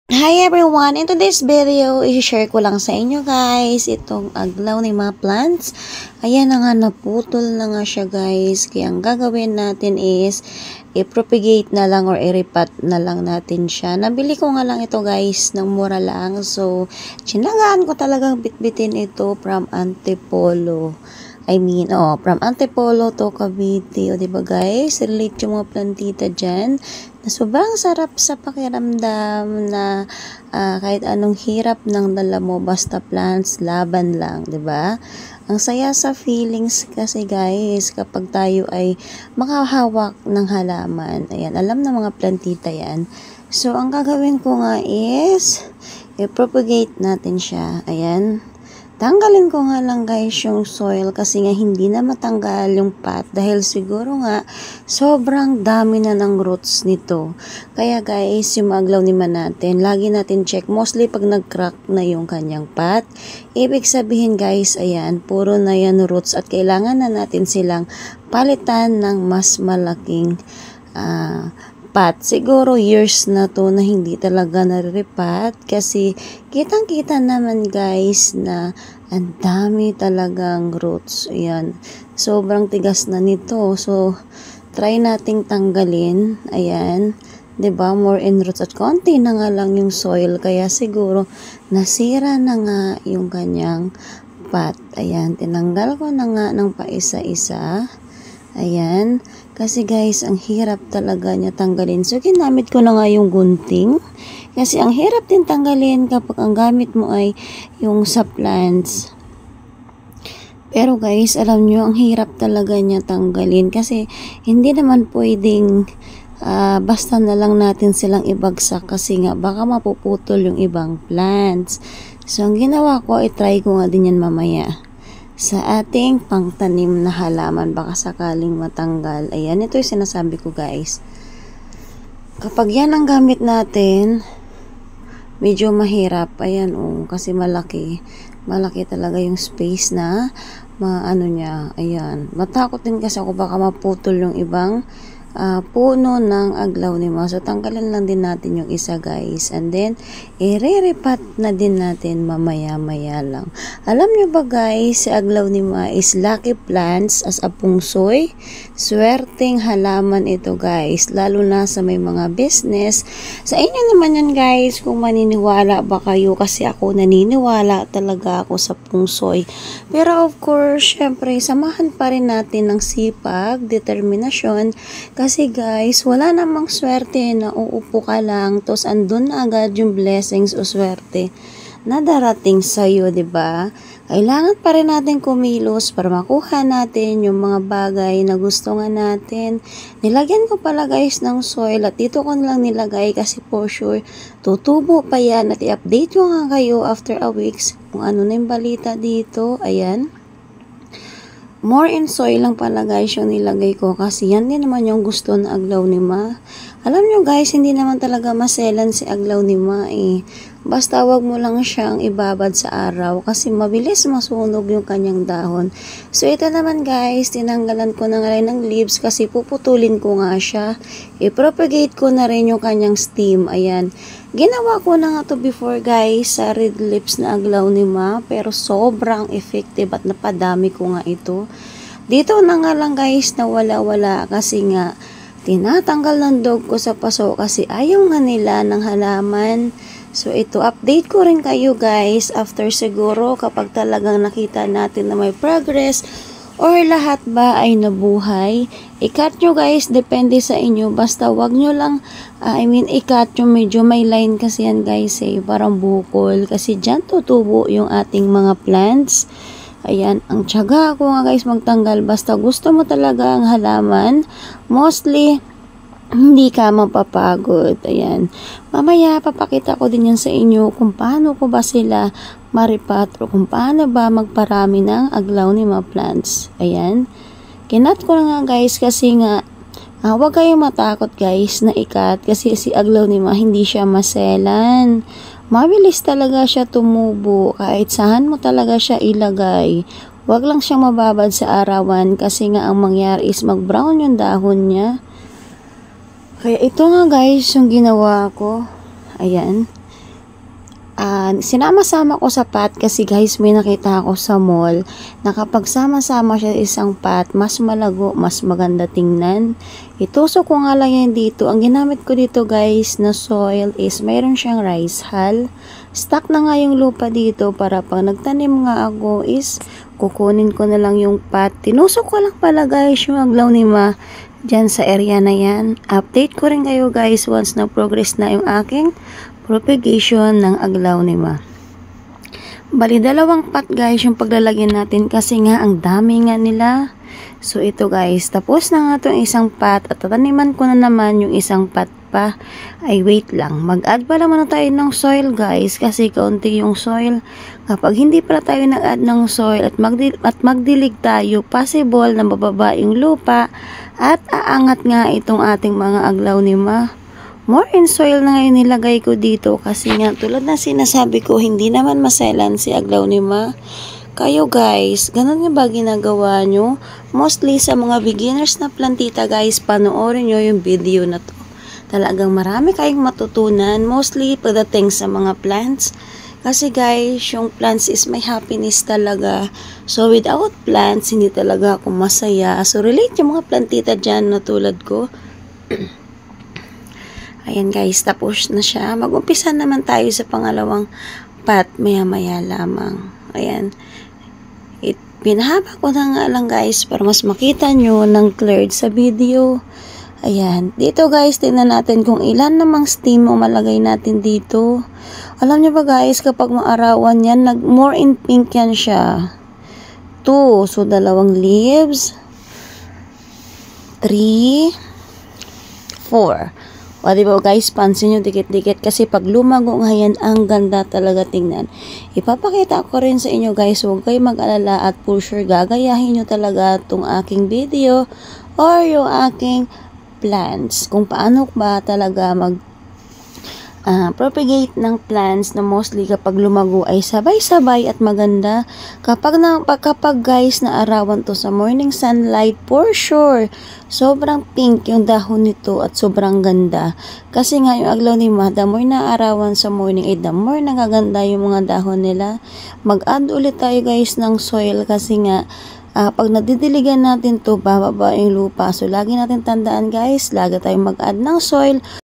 Hi everyone! In today's video, i-share ko lang sa inyo guys itong aglaw ng mga plants. Ayan na nga, naputol na nga siya guys. Kaya ang gagawin natin is i-propagate na lang or i-repot na lang natin siya. Nabili ko nga lang ito guys ng mura lang. So, tsinagaan ko talagang bitbitin ito from Antipolo. From Antipolo to Cavite. O, diba guys? Relate yung mga plantita dyan. Na sobrang sarap sa pakiramdam na kahit anong hirap ng dala mo, basta plants, laban lang, diba? Ang saya sa feelings kasi guys, kapag tayo ay makahawak ng halaman. Ayan, alam na mga plantita yan. So, ang gagawin ko nga is, i-propagate natin siya. Ayan. Tanggalin ko nga lang guys yung soil kasi nga hindi na matanggal yung pot dahil siguro nga sobrang dami na ng roots nito. Kaya guys, yung aglaw naman natin, lagi natin check. Mostly pag nag-crack na yung kanyang pot, ibig sabihin guys, ayan, puro na yan roots at kailangan na natin silang palitan ng mas malaking pot. Siguro years na to na hindi talaga nare-repot kasi kitang-kita naman guys na ang dami talagang roots. Ayan. Sobrang tigas na nito. So, try nating tanggalin. Ayan. 'Di ba? More in roots at konti na nga lang yung soil kaya siguro nasira na nga yung kanyang pot. Ayan. Tinanggal ko na nga ng paisa-isa. Ayan. Kasi guys, ang hirap talaga niya tanggalin. So, ginamit ko na nga yung gunting. Kasi ang hirap din tanggalin kapag ang gamit mo ay yung sa plants. Pero guys, alam nyo, ang hirap talaga niya tanggalin. Kasi hindi naman pwedeng basta na lang natin silang ibagsak. Kasi nga, baka mapuputol yung ibang plants. So, ang ginawa ko, i-try ko nga din yan mamaya sa ating pangtanim na halaman, baka sakaling matanggal. Ayan, ito yung sinasabi ko guys. Kapag yan ang gamit natin, medyo mahirap. Ayan, kasi malaki talaga yung space na niya. Ayan, matakot din kasi ako baka maputol yung ibang puno ng aglaw ni Ma. So, tanggalin lang din natin yung isa guys. And then, i-re-repot na din natin mamaya-maya lang. Alam nyo ba guys, si aglaw ni Ma is lucky plants as a pungsoy. Swerteng halaman ito guys. Lalo na sa may mga business. Sa inyo naman yan guys, kung maniniwala ba kayo. Kasi ako naniniwala talaga ako sa pungsoy. Pero of course, syempre, samahan pa rin natin ng sipag, determinasyon. Kasi guys, wala namang swerte na uupo ka lang tapos andun na agad yung blessings o swerte na darating sa'yo, diba? Kailangan pa rin natin kumilos para makuha natin yung mga bagay na gusto nga natin. Nilagyan ko pala guys ng soil at dito ko lang nilagay kasi for sure tutubo pa yan at i-update ko nga kayo after a weeks kung ano na yung balita dito. Ayan. More in soil lang pala guys yung nilagay ko kasi yan din naman yung gusto na aglaw ni Ma. Alam nyo guys, hindi naman talaga maselan si aglaw ni Ma eh. Basta wag mo lang siyang ibabad sa araw kasi mabilis masunog yung kanyang dahon. So ito naman guys, tinanggalan ko na nga rin ng leaves kasi puputulin ko nga siya. I-propagate ko na rin yung kanyang stem. Ayan. Ginawa ko na nga to before guys sa red leaves na aglaw ni Ma pero sobrang effective at napadami ko nga ito. Dito na nga lang guys na wala-wala kasi nga tinatanggal ng dog ko sa paso kasi ayaw nga nila ng halaman. So ito, update ko rin kayo guys after siguro kapag talagang nakita natin na may progress or lahat ba ay nabuhay. I-cut nyo guys, depende sa inyo. Basta wag nyo lang, i-cut yung medyo may line kasi yan guys eh, parang bukol. Kasi dyan tutubo yung ating mga plants. Ayan, ang tiyaga ko nga guys magtanggal. Basta gusto mo talaga ang halaman, mostly, hindi ka mapapagod. Ayan. Mamaya, papakita ko din yan sa inyo kung paano ko ba sila maripat o kung paano ba magparami ng aglaw ni mga plants. Ayan. Kinat ko na nga guys kasi nga huwag kayong matakot guys na ikat kasi si aglaw ni Ma hindi siya maselan. Mabilis talaga siya tumubo kahit saan mo talaga siya ilagay. Huwag lang siyang mababad sa arawan kasi nga ang mangyari is mag-brown yung dahon niya. Kaya ito nga guys yung ginawa ko. Ayan. sinama-sama ko sa pot kasi guys may nakita ako sa mall na kapag sama-sama siya sa isang pot, mas malago, mas maganda tingnan. Itusok ko nga lang yan dito. Ang ginamit ko dito guys na soil is mayroon siyang rice hull. Stock na nga yung lupa dito para pag nagtanim nga ako is kukunin ko na lang yung pot. Tinusok ko lang pala guys yung aglaonema dyan sa area na yan. Update ko rin kayo guys once na progress na yung aking propagation ng aglaonema. Bali, 2 pot guys yung paglalagyan natin kasi nga ang dami nga nila. So ito guys, tapos na nga itong isang pot at tataniman ko na naman yung isang pot pa. Ay wait lang, mag-add pala muna tayo ng soil guys kasi kaunti yung soil. Kapag hindi pala tayo nag-add ng soil at magdilig tayo, possible na mababa yung lupa at aangat nga itong ating mga aglaonema. More in soil na ngayon nilagay ko dito kasi nga tulad na sinasabi ko, hindi naman maselan si aglaonema. Kayo guys, ganun nga ba ginagawa nyo? Mostly sa mga beginners na plantita guys, panoorin nyo yung video na to. Talagang marami kayong matutunan, mostly pagdating sa mga plants. Kasi guys, yung plants is may happiness talaga. So without plants, hindi talaga ako masaya. So relate yung mga plantita dyan na tulad ko. Ayan guys, tapos na siya. Mag-umpisa naman tayo sa pangalawang pot maya-maya lamang. Ayan. Pinahaba ko na nga lang guys para mas makita nyo ng cleared sa video. Ayan. Dito guys, tingnan natin kung ilan namang stem o malagay natin dito. Alam nyo ba guys, kapag maarawan yan, more in pink yan siya. 2. So, 2 leaves. 3. 4. O, diba guys, pansin nyo dikit-dikit kasi pag lumago nga yan, ang ganda talaga tingnan. Ipapakita ko rin sa inyo guys, huwag kayo mag-alala at for sure gagayahin nyo talaga itong aking video or yung aking plants. Kung paano ba talaga propagate ng plants na mostly kapag lumago ay sabay-sabay at maganda. Kapag guys na arawan to sa morning sunlight, for sure, sobrang pink yung dahon nito at sobrang ganda. Kasi nga yung aglaonema, the more na arawan sa morning ay the more nagaganda yung mga dahon nila. Mag-add ulit tayo guys ng soil kasi nga pag nadidiligan natin to, bababa yung lupa. So lagi natin tandaan guys, lagi tayong mag-add ng soil